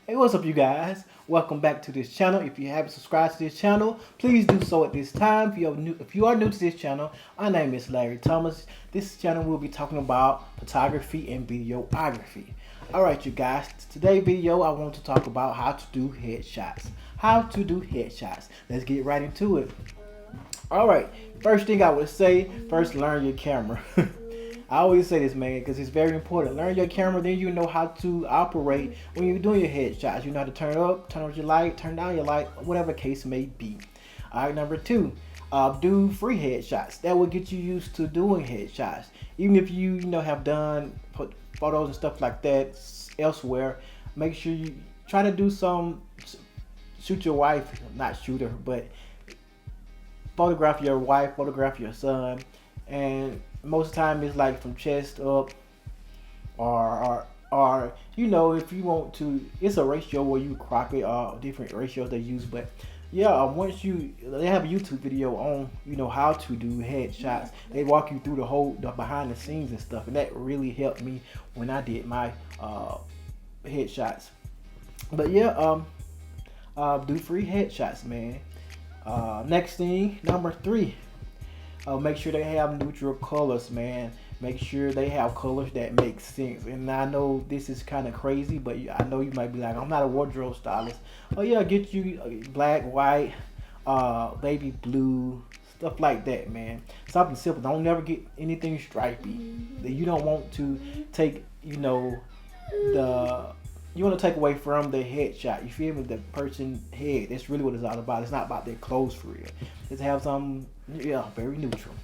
Hey, what's up, you guys? Welcome back to this channel. If you haven't subscribed to this channel, please do so at this time. If you are new to this channel, my name is Larry Thomas. This channel will be talking about photography and videography. All right, you guys. Today's video, I want to talk about how to do headshots. How to do headshots. Let's get right into it. All right. First thing I would say, first learn your camera. I always say this, man, because it's very important. Learn your camera, then you know how to operate when you're doing your headshots. You know how to turn up, turn on your light, turn down your light, whatever case may be. All right, number two, do free headshots. That will get you used to doing headshots. Even if you have done photos and stuff like that elsewhere, make sure you try to do some shoot your wife, not shoot her, but photograph your wife, photograph your son, and most of the time it's like from chest up, or if you want to, it's a ratio where you crop it, different ratios they use. But yeah, they have a YouTube video on how to do headshots. They walk you through the behind the scenes and stuff, and that really helped me when I did my headshots. But yeah, do free headshots, man. Next thing, number three, make sure they have neutral colors, man. Make sure they have colors that make sense. And I know this is kind of crazy, but I know you might be like, I'm not a wardrobe stylist. Oh yeah, get you black, white, baby blue, stuff like that, man. Something simple. Don't never get anything stripy. That you don't want to take, the you want to take away from the headshot. You feel me? The person head. That's really what it's all about. It's not about their clothes for real. Just have some, very neutral.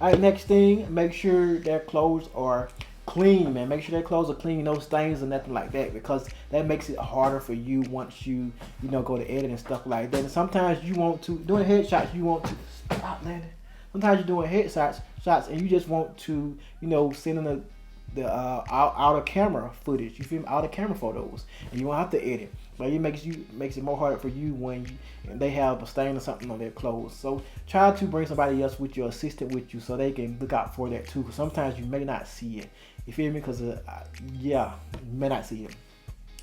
All right, next thing, make sure their clothes are clean, man. Make sure their clothes are clean, no stains or nothing like that, because that makes it harder for you once go to edit and stuff like that. And sometimes you want to doing headshots. You want to stop, Landon. Sometimes you're doing shots, and you just want to, send in the outer camera footage. You feel me? Outer camera photos, and you won't have to edit. But it makes it more harder for you when they have a stain or something on their clothes. So try to bring somebody else with your assistant with you, so they can look out for that too. Because sometimes you may not see it. You feel me? Because you may not see it.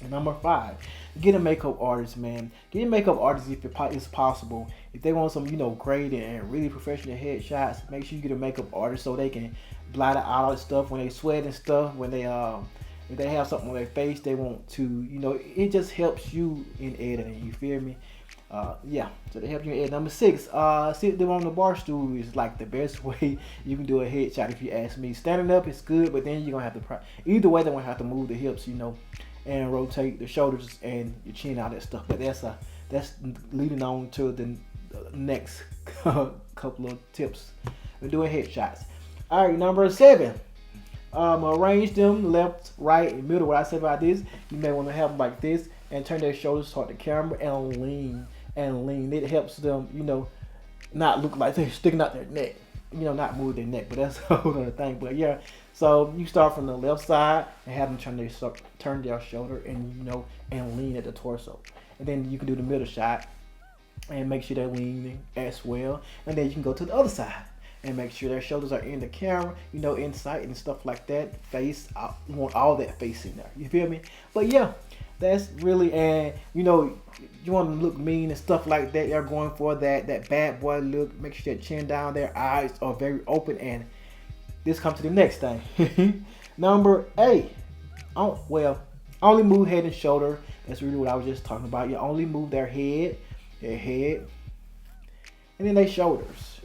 And number five, get a makeup artist, man. Get a makeup artist if it's possible. If they want some, great and really professional headshots, make sure you get a makeup artist so they can blot out all that stuff when they sweat and stuff. When they if they have something on their face, they want to, it just helps you in editing. You feel me? So they help you in editing. Number six, sit them on the bar stool is like the best way you can do a headshot, if you ask me. Standing up is good, but then you're gonna have to either way. They're gonna have to move the hips, and rotate the shoulders and your chin, all that stuff. But that's leading on to the next couple of tips when doing headshots. All right, number seven. Arrange them left, right, and middle. What I said about this, you may want to have them like this and turn their shoulders toward the camera and lean and lean. It helps them, not look like they're sticking out their neck. Not move their neck, but that's a whole other thing. But yeah, so you start from the left side and have them turn their shoulder and lean at the torso, and then you can do the middle shot and make sure they're leaning as well, and then you can go to the other side and make sure their shoulders are in the camera, in sight and stuff like that. Face, you want all that face in there. You feel me? But yeah, that's really, and you want to look mean and stuff like that. They're going for that bad boy look. Make sure that chin down, their eyes are very open, and this comes to the next thing. Number eight. Only move head and shoulder. That's really what I was just talking about. You only move their head, and then their shoulders.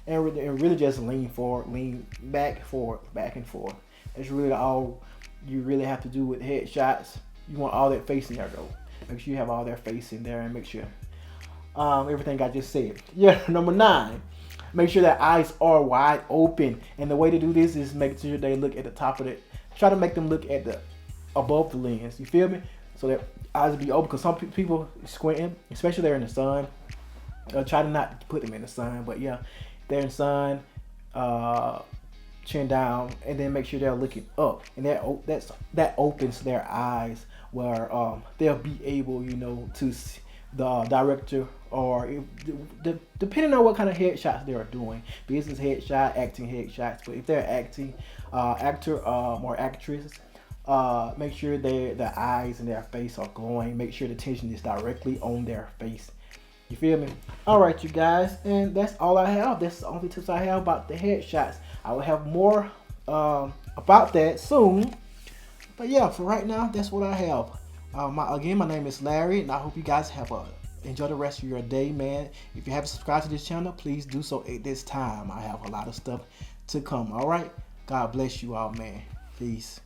And really just lean forward, lean back, forward, back and forth. That's really all you really have to do with headshots. You want all that face in there though. Make sure you have all their face in there, and make sure everything I just said. Yeah, number nine. Make sure their eyes are wide open. And the way to do this is make sure they look at the top of it. Try to make them look at above the lens. You feel me? So their eyes will be open, because some people squinting, especially they're in the sun. Try to not put them in the sun, but yeah. They're in sun, chin down, and then make sure they're looking up, and that opens their eyes, where they'll be able, to see the director, or depending on what kind of headshots they are doing, business headshot, acting headshots. But if they're acting, actor or actress, Make sure their eyes and their face are glowing. Make sure the tension is directly on their face. You feel me? All right, you guys, and that's all I have. That's the only tips I have about the headshots. I will have more about that soon. But yeah, for right now, that's what I have. Again, my name is Larry, and I hope you guys have a enjoy the rest of your day, man. If you haven't subscribed to this channel, please do so at this time. I have a lot of stuff to come. All right. God bless you all, man. Peace.